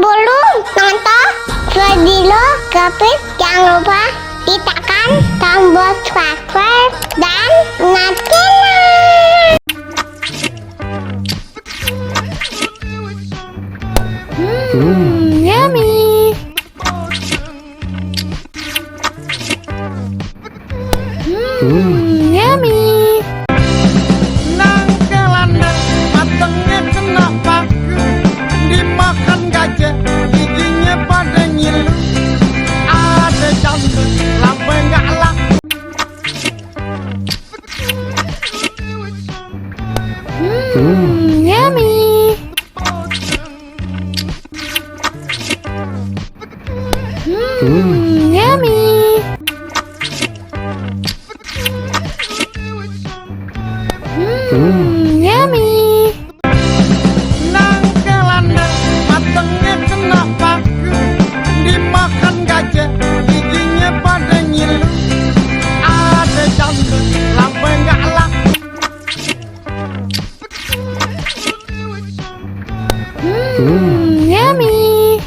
Sebelum nonton video Gapit, jangan lupa tekan tombol subscribe dan nyalakan. Yummy. Yummy. Nangkelana matengnya kena paku, dimakan gajah giginya pada ngilu. Ada janda lampe nggak laku. Yummy. Yummy. Yummy. Nangkelana matengnya kena paku, dimakan gajah giginya pada ngilu. Ada janda lampe nggak laku. Yummy.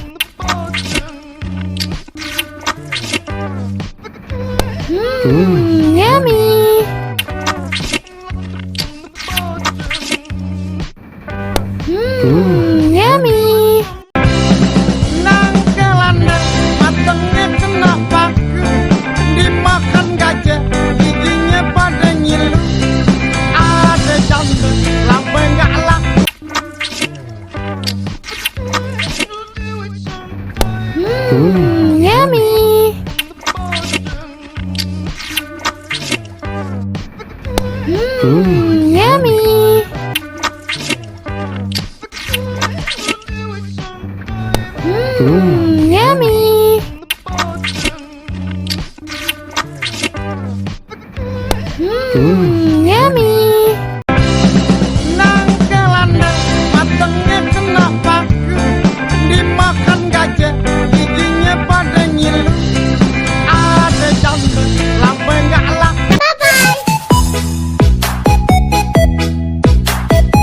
Yummy. Yummy. Nangkelana matengnya kena paku, dimakan gajah giginya pada ngilu. Ada janda lampe nggak laku. Yummy. Yummy.